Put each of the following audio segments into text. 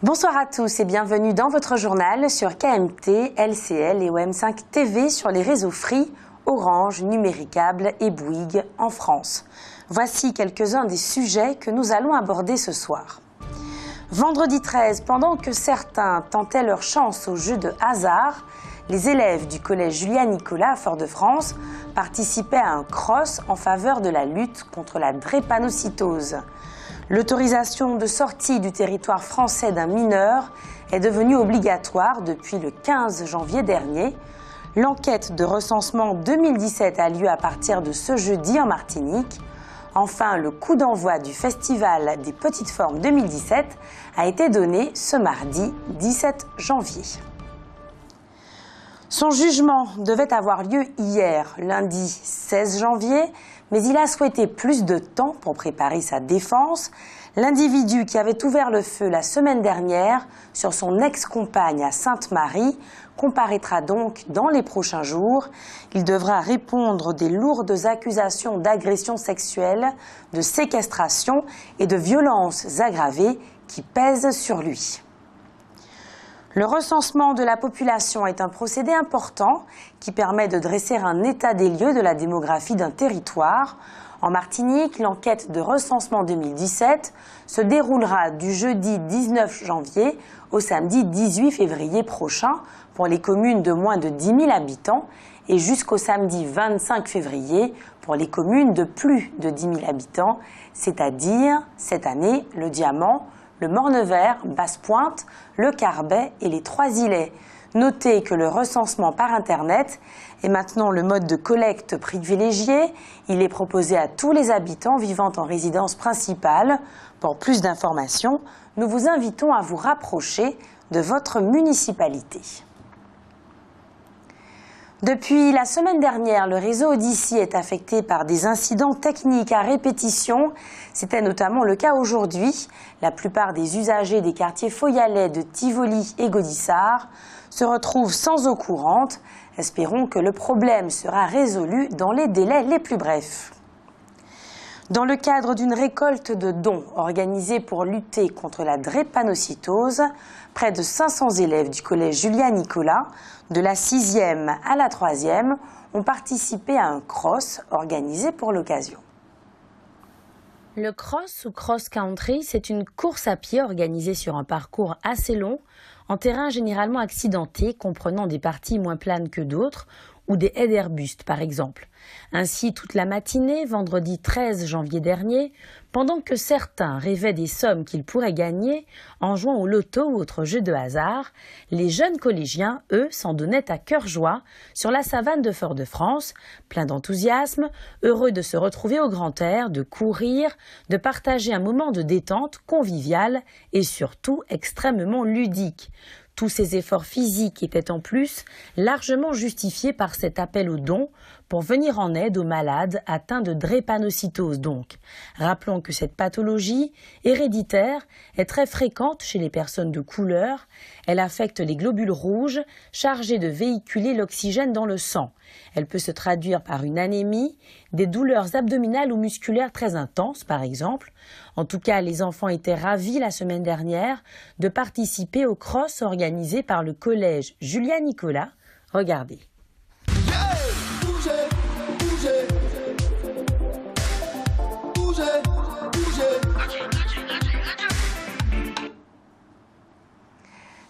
Bonsoir à tous et bienvenue dans votre journal sur KMT, LCL et OM5 TV sur les réseaux Free, Orange, Numéricable et Bouygues en France. Voici quelques-uns des sujets que nous allons aborder ce soir. Vendredi 13, pendant que certains tentaient leur chance au jeu de hasard, les élèves du collège Julia-Nicolas à Fort-de-France participaient à un cross en faveur de la lutte contre la drépanocytose. L'autorisation de sortie du territoire français d'un mineur est devenue obligatoire depuis le 15 janvier dernier. L'enquête de recensement 2017 a lieu à partir de ce jeudi en Martinique. Enfin, le coup d'envoi du Festival des Petites Formes 2017 a été donné ce mardi 17 janvier. Son jugement devait avoir lieu hier, lundi 16 janvier, mais il a souhaité plus de temps pour préparer sa défense. L'individu qui avait ouvert le feu la semaine dernière sur son ex-compagne à Sainte-Marie comparaîtra donc dans les prochains jours. Il devra répondre des lourdes accusations d'agression sexuelle, de séquestration et de violences aggravées qui pèsent sur lui. Le recensement de la population est un procédé important qui permet de dresser un état des lieux de la démographie d'un territoire. En Martinique, l'enquête de recensement 2017 se déroulera du jeudi 19 janvier au samedi 18 février prochain pour les communes de moins de 10 000 habitants et jusqu'au samedi 25 février pour les communes de plus de 10 000 habitants, c'est-à-dire cette année le Diamant, le Morne-Vert, Basse-Pointe, le Carbet et les Trois-Îlets. Notez que le recensement par Internet est maintenant le mode de collecte privilégié. Il est proposé à tous les habitants vivant en résidence principale. Pour plus d'informations, nous vous invitons à vous rapprocher de votre municipalité. Depuis la semaine dernière, le réseau Odyssey est affecté par des incidents techniques à répétition. C'était notamment le cas aujourd'hui. La plupart des usagers des quartiers Foyalais de Tivoli et Gaudissart se retrouvent sans eau courante. Espérons que le problème sera résolu dans les délais les plus brefs. Dans le cadre d'une récolte de dons organisée pour lutter contre la drépanocytose, près de 500 élèves du collège Julia-Nicolas, de la 6e à la 3e, ont participé à un cross organisé pour l'occasion. Le cross ou cross-country, c'est une course à pied organisée sur un parcours assez long, en terrain généralement accidenté, comprenant des parties moins planes que d'autres, ou des haies d'arbustes par exemple. Ainsi, toute la matinée, vendredi 13 janvier dernier, pendant que certains rêvaient des sommes qu'ils pourraient gagner en jouant au loto ou autres jeux de hasard, les jeunes collégiens, eux, s'en donnaient à cœur joie sur la savane de Fort-de-France, pleins d'enthousiasme, heureux de se retrouver au grand air, de courir, de partager un moment de détente convivial et surtout extrêmement ludique. Tous ces efforts physiques étaient en plus largement justifiés par cet appel aux dons pour venir en aide aux malades atteints de drépanocytose donc. Rappelons que cette pathologie héréditaire est très fréquente chez les personnes de couleur. Elle affecte les globules rouges chargés de véhiculer l'oxygène dans le sang. Elle peut se traduire par une anémie, des douleurs abdominales ou musculaires très intenses par exemple. En tout cas, les enfants étaient ravis la semaine dernière de participer au cross organisé par le collège Julia-Nicolas. Regardez.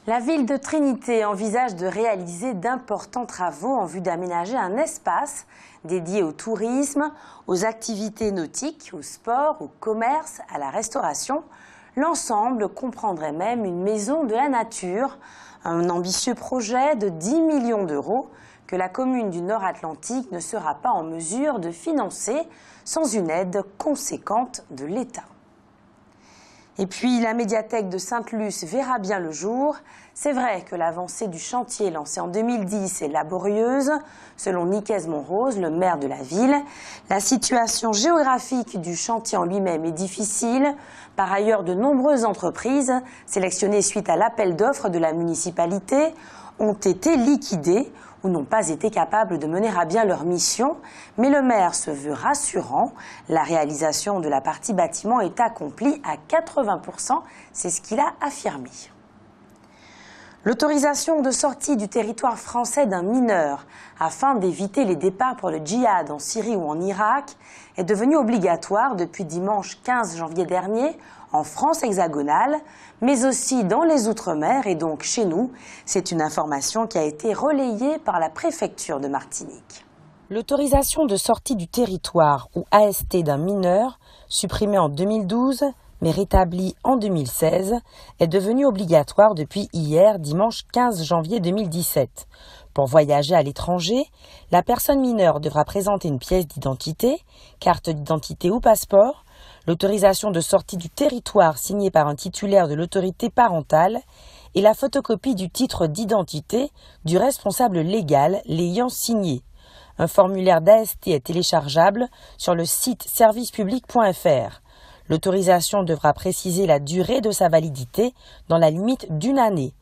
La ville de Trinité envisage de réaliser d'importants travaux en vue d'aménager un espace dédié au tourisme, aux activités nautiques, au sport, au commerce, à la restauration. L'ensemble comprendrait même une maison de la nature, un ambitieux projet de 10 millions d'euros que la commune du Nord-Atlantique ne sera pas en mesure de financer sans une aide conséquente de l'État. Et puis la médiathèque de Sainte-Luce verra bien le jour. C'est vrai que l'avancée du chantier lancé en 2010 est laborieuse. Selon Nicaise Montrose, le maire de la ville, la situation géographique du chantier en lui-même est difficile. Par ailleurs, de nombreuses entreprises, sélectionnées suite à l'appel d'offres de la municipalité, ont été liquidées ou n'ont pas été capables de mener à bien leur mission. Mais le maire se veut rassurant. La réalisation de la partie bâtiment est accomplie à 80%. C'est ce qu'il a affirmé. L'autorisation de sortie du territoire français d'un mineur afin d'éviter les départs pour le djihad en Syrie ou en Irak est devenue obligatoire depuis dimanche 15 janvier dernier en France hexagonale, mais aussi dans les Outre-mer et donc chez nous. C'est une information qui a été relayée par la préfecture de Martinique. L'autorisation de sortie du territoire ou AST d'un mineur, supprimée en 2012, mais rétablie en 2016, est devenue obligatoire depuis hier, dimanche 15 janvier 2017. Pour voyager à l'étranger, la personne mineure devra présenter une pièce d'identité, carte d'identité ou passeport, l'autorisation de sortie du territoire signée par un titulaire de l'autorité parentale et la photocopie du titre d'identité du responsable légal l'ayant signé. Un formulaire d'AST est téléchargeable sur le site servicepublic.fr. L'autorisation devra préciser la durée de sa validité dans la limite d'1 année.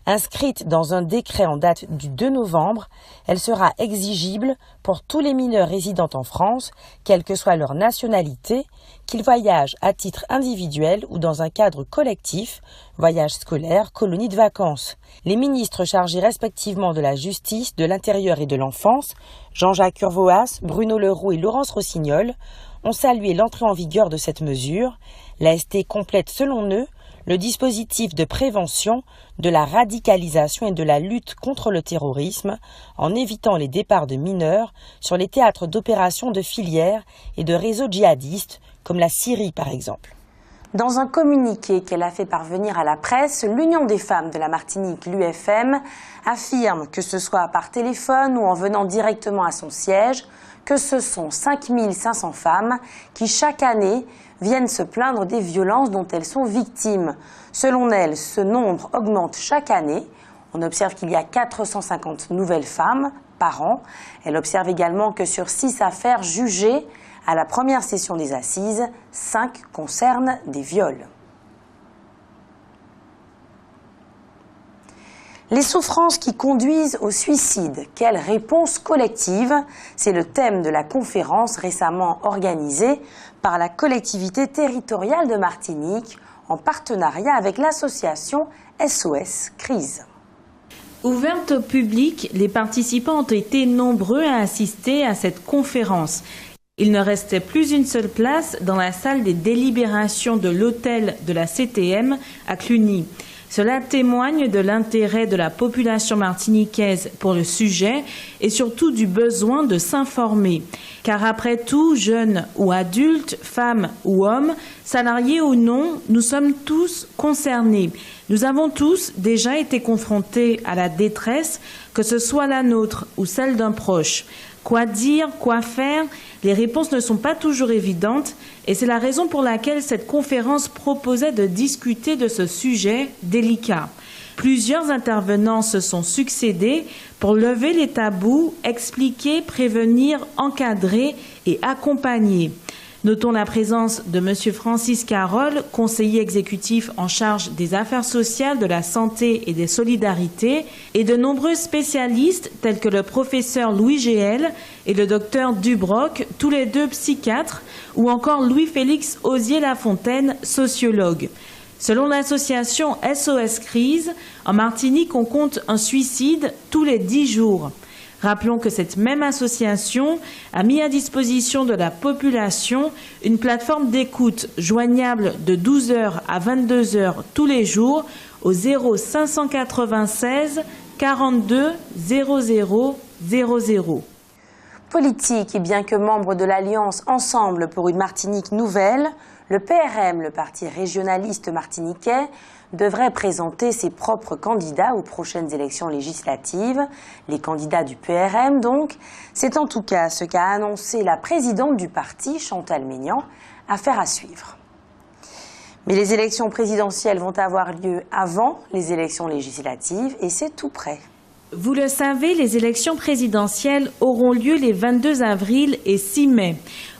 Inscrite dans un décret en date du 2 novembre, elle sera exigible pour tous les mineurs résidant en France, quelle que soit leur nationalité, qu'ils voyagent à titre individuel ou dans un cadre collectif, voyage scolaire, colonie de vacances. Les ministres chargés respectivement de la Justice, de l'Intérieur et de l'Enfance, Jean-Jacques Urvoas, Bruno Le Roux et Laurence Rossignol, ont salué l'entrée en vigueur de cette mesure. L'AST complète selon eux le dispositif de prévention de la radicalisation et de la lutte contre le terrorisme en évitant les départs de mineurs sur les théâtres d'opérations de filières et de réseaux djihadistes, comme la Syrie par exemple. Dans un communiqué qu'elle a fait parvenir à la presse, l'Union des femmes de la Martinique, l'UFM, affirme que ce soit par téléphone ou en venant directement à son siège, que ce sont 5500 femmes qui, chaque année, viennent se plaindre des violences dont elles sont victimes. Selon elle, ce nombre augmente chaque année. On observe qu'il y a 450 nouvelles femmes par an. Elle observe également que sur 6 affaires jugées à la première session des assises, 5 concernent des viols. Les souffrances qui conduisent au suicide, quelle réponse collective? C'est le thème de la conférence récemment organisée par la collectivité territoriale de Martinique en partenariat avec l'association SOS Crise. Ouverte au public, les participants ont été nombreux à assister à cette conférence. Il ne restait plus une seule place dans la salle des délibérations de l'hôtel de la CTM à Cluny. Cela témoigne de l'intérêt de la population martiniquaise pour le sujet et surtout du besoin de s'informer. Car après tout, jeunes ou adultes, femmes ou hommes, salariés ou non, nous sommes tous concernés. Nous avons tous déjà été confrontés à la détresse, que ce soit la nôtre ou celle d'un proche. Quoi dire, quoi faire? Les réponses ne sont pas toujours évidentes et c'est la raison pour laquelle cette conférence proposait de discuter de ce sujet délicat. Plusieurs intervenants se sont succédés pour lever les tabous, expliquer, prévenir, encadrer et accompagner. Notons la présence de M. Francis Carole, conseiller exécutif en charge des affaires sociales, de la santé et des solidarités, et de nombreux spécialistes tels que le professeur Louis Géel et le docteur Dubroc, tous les deux psychiatres, ou encore Louis-Félix Osier-Lafontaine, sociologue. Selon l'association SOS Crise, en Martinique, on compte un suicide tous les 10 jours. Rappelons que cette même association a mis à disposition de la population une plateforme d'écoute joignable de 12h à 22h tous les jours au 0596 42 00 00. Politique, et bien que membre de l'Alliance Ensemble pour une Martinique nouvelle, le PRM, le parti régionaliste martiniquais, devrait présenter ses propres candidats aux prochaines élections législatives. Les candidats du PRM, donc. C'est en tout cas ce qu'a annoncé la présidente du parti, Chantal Maignan, affaire à suivre. Mais les élections présidentielles vont avoir lieu avant les élections législatives et c'est tout près. Vous le savez, les élections présidentielles auront lieu les 22 avril et 6 mai.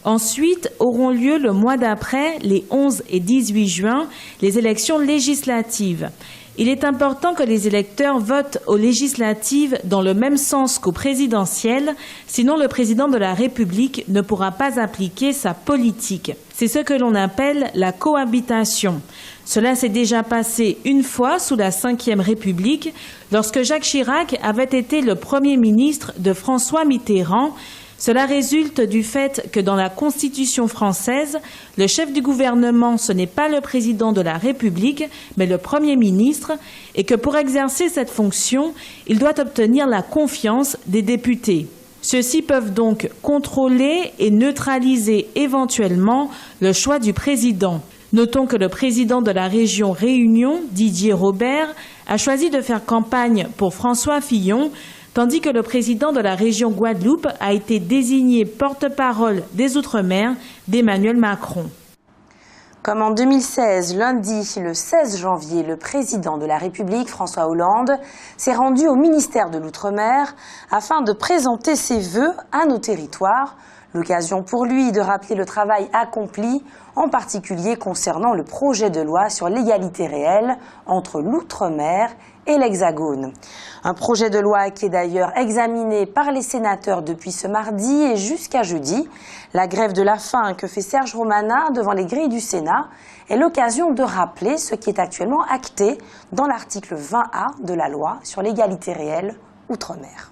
Ensuite, auront lieu le mois d'après, les 11 et 18 juin, les élections législatives. Il est important que les électeurs votent aux législatives dans le même sens qu'aux présidentielles, sinon le président de la République ne pourra pas appliquer sa politique. C'est ce que l'on appelle la cohabitation. Cela s'est déjà passé une fois sous la Ve République, lorsque Jacques Chirac avait été le Premier ministre de François Mitterrand. Cela résulte du fait que dans la Constitution française, le chef du gouvernement, ce n'est pas le président de la République, mais le Premier ministre, et que pour exercer cette fonction, il doit obtenir la confiance des députés. Ceux-ci peuvent donc contrôler et neutraliser éventuellement le choix du président. Notons que le président de la région Réunion, Didier Robert, a choisi de faire campagne pour François Fillon, tandis que le président de la région Guadeloupe a été désigné porte-parole des Outre-mer d'Emmanuel Macron. Comme en 2016, lundi, le 16 janvier, le président de la République, François Hollande, s'est rendu au ministère de l'Outre-mer afin de présenter ses vœux à nos territoires. L'occasion pour lui de rappeler le travail accompli, en particulier concernant le projet de loi sur l'égalité réelle entre l'Outre-mer et l'Hexagone. Un projet de loi qui est d'ailleurs examiné par les sénateurs depuis ce mardi et jusqu'à jeudi. La grève de la faim que fait Serge Romana devant les grilles du Sénat est l'occasion de rappeler ce qui est actuellement acté dans l'article 20A de la loi sur l'égalité réelle Outre-mer.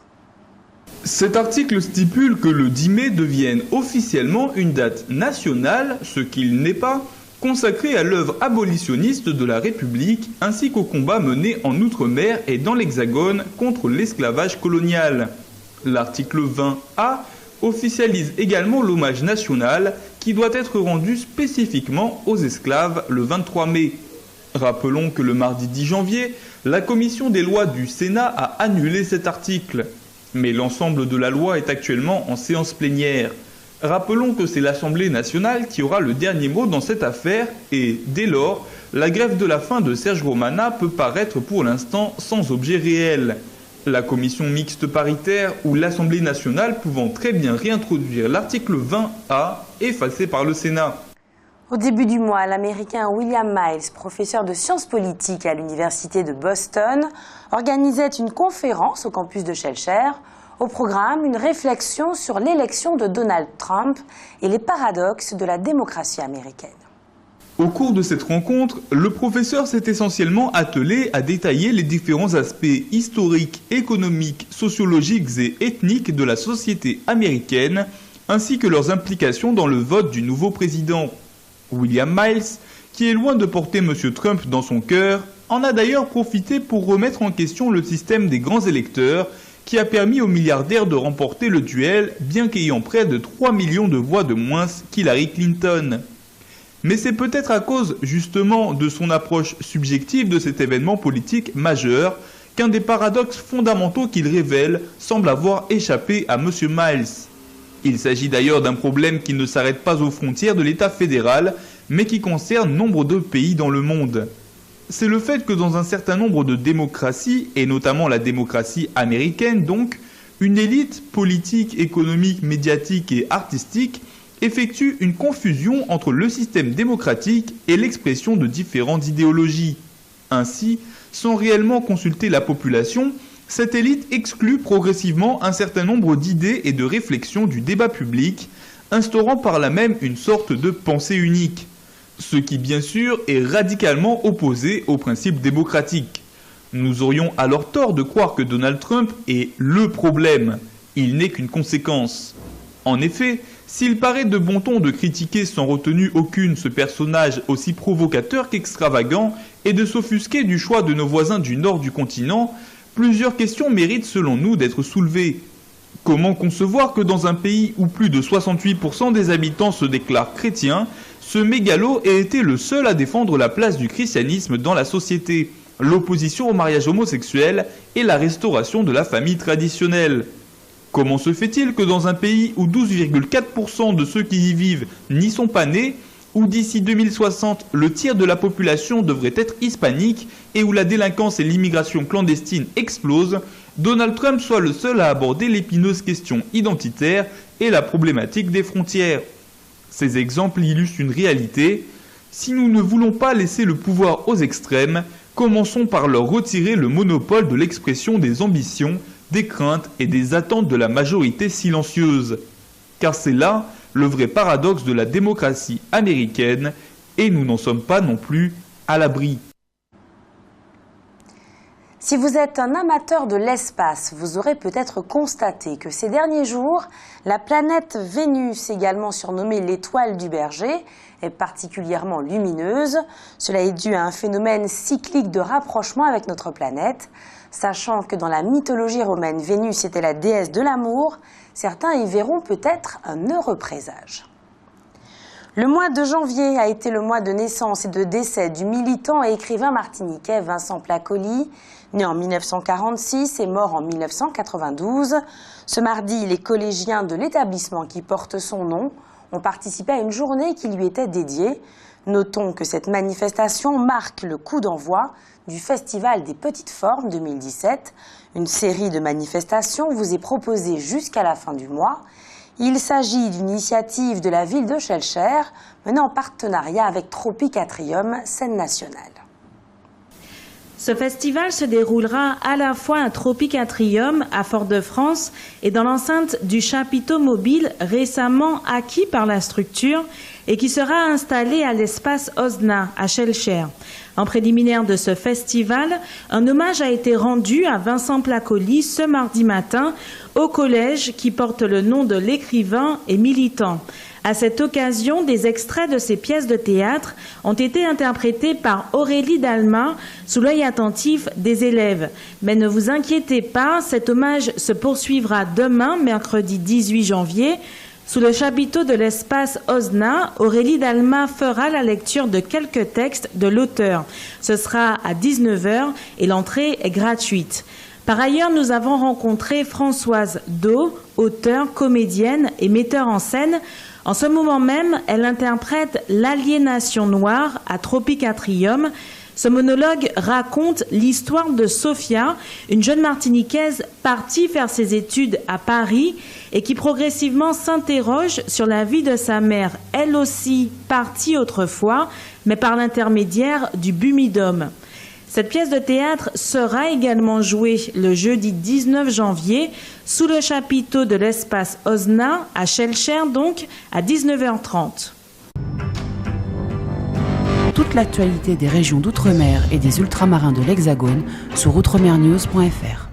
Cet article stipule que le 10 mai devienne officiellement une date nationale, ce qu'il n'est pas, consacrée à l'œuvre abolitionniste de la République ainsi qu'aux combats menés en Outre-mer et dans l'Hexagone contre l'esclavage colonial. L'article 20A officialise également l'hommage national qui doit être rendu spécifiquement aux esclaves le 23 mai. Rappelons que le mardi 10 janvier, la commission des lois du Sénat a annulé cet article. Mais l'ensemble de la loi est actuellement en séance plénière. Rappelons que c'est l'Assemblée nationale qui aura le dernier mot dans cette affaire et, dès lors, la grève de la faim de Serge Romana peut paraître pour l'instant sans objet réel. La commission mixte paritaire ou l'Assemblée nationale pouvant très bien réintroduire l'article 20A effacé par le Sénat. Au début du mois, l'Américain William Miles, professeur de sciences politiques à l'Université de Boston, organisait une conférence au campus de Shellshire. Au programme, une réflexion sur l'élection de Donald Trump et les paradoxes de la démocratie américaine. Au cours de cette rencontre, le professeur s'est essentiellement attelé à détailler les différents aspects historiques, économiques, sociologiques et ethniques de la société américaine, ainsi que leurs implications dans le vote du nouveau président. William Miles, qui est loin de porter M. Trump dans son cœur, en a d'ailleurs profité pour remettre en question le système des grands électeurs qui a permis aux milliardaires de remporter le duel, bien qu'ayant près de 3 millions de voix de moins qu'Hillary Clinton. Mais c'est peut-être à cause justement de son approche subjective de cet événement politique majeur qu'un des paradoxes fondamentaux qu'il révèle semble avoir échappé à M. Miles. Il s'agit d'ailleurs d'un problème qui ne s'arrête pas aux frontières de l'État fédéral, mais qui concerne nombre de pays dans le monde. C'est le fait que dans un certain nombre de démocraties, et notamment la démocratie américaine donc, une élite politique, économique, médiatique et artistique effectue une confusion entre le système démocratique et l'expression de différentes idéologies. Ainsi, sans réellement consulter la population, cette élite exclut progressivement un certain nombre d'idées et de réflexions du débat public, instaurant par là même une sorte de pensée unique. Ce qui, bien sûr, est radicalement opposé au principe démocratique. Nous aurions alors tort de croire que Donald Trump est le problème. Il n'est qu'une conséquence. En effet, s'il paraît de bon ton de critiquer sans retenue aucune ce personnage aussi provocateur qu'extravagant et de s'offusquer du choix de nos voisins du nord du continent, plusieurs questions méritent selon nous d'être soulevées. Comment concevoir que dans un pays où plus de 68% des habitants se déclarent chrétiens, ce mégalo ait été le seul à défendre la place du christianisme dans la société, l'opposition au mariage homosexuel et la restauration de la famille traditionnelle? Comment se fait-il que dans un pays où 12,4% de ceux qui y vivent n'y sont pas nés, où d'ici 2060 le tiers de la population devrait être hispanique et où la délinquance et l'immigration clandestine explosent, Donald Trump soit le seul à aborder l'épineuse question identitaire et la problématique des frontières? Ces exemples illustrent une réalité. Si nous ne voulons pas laisser le pouvoir aux extrêmes, commençons par leur retirer le monopole de l'expression des ambitions, des craintes et des attentes de la majorité silencieuse. Car c'est là le vrai paradoxe de la démocratie américaine, et nous n'en sommes pas non plus à l'abri. Si vous êtes un amateur de l'espace, vous aurez peut-être constaté que ces derniers jours, la planète Vénus, également surnommée l'étoile du berger, est particulièrement lumineuse. Cela est dû à un phénomène cyclique de rapprochement avec notre planète. Sachant que dans la mythologie romaine, Vénus était la déesse de l'amour, certains y verront peut-être un heureux présage. Le mois de janvier a été le mois de naissance et de décès du militant et écrivain martiniquais Vincent Placoli, né en 1946 et mort en 1992. Ce mardi, les collégiens de l'établissement qui porte son nom ont participé à une journée qui lui était dédiée. Notons que cette manifestation marque le coup d'envoi du Festival des Petites Formes 2017. Une série de manifestations vous est proposée jusqu'à la fin du mois. Il s'agit d'une initiative de la ville de Schœlcher, menée en partenariat avec Tropicatrium, scène nationale. Ce festival se déroulera à la fois à Tropicatrium, à Fort-de-France, et dans l'enceinte du chapiteau mobile récemment acquis par la structure et qui sera installé à l'espace Osna, à Schœlcher. En préliminaire de ce festival, un hommage a été rendu à Vincent Placoli ce mardi matin au collège qui porte le nom de l'écrivain et militant. À cette occasion, des extraits de ses pièces de théâtre ont été interprétés par Aurélie Dalma sous l'œil attentif des élèves. Mais ne vous inquiétez pas, cet hommage se poursuivra demain, mercredi 18 janvier. Sous le chapiteau de l'espace Osna, Aurélie Dalma fera la lecture de quelques textes de l'auteur. Ce sera à 19h et l'entrée est gratuite. Par ailleurs, nous avons rencontré Françoise Do, auteure, comédienne et metteur en scène. En ce moment même, elle interprète L'aliénation noire à Tropicatrium. Ce monologue raconte l'histoire de Sophia, une jeune Martiniquaise partie faire ses études à Paris et qui progressivement s'interroge sur la vie de sa mère, elle aussi partie autrefois, mais par l'intermédiaire du Bumidum. Cette pièce de théâtre sera également jouée le jeudi 19 janvier sous le chapiteau de l'espace Osna, à Schœlcher donc, à 19h30. Toute l'actualité des régions d'outre-mer et des ultramarins de l'Hexagone sur outremernews.fr.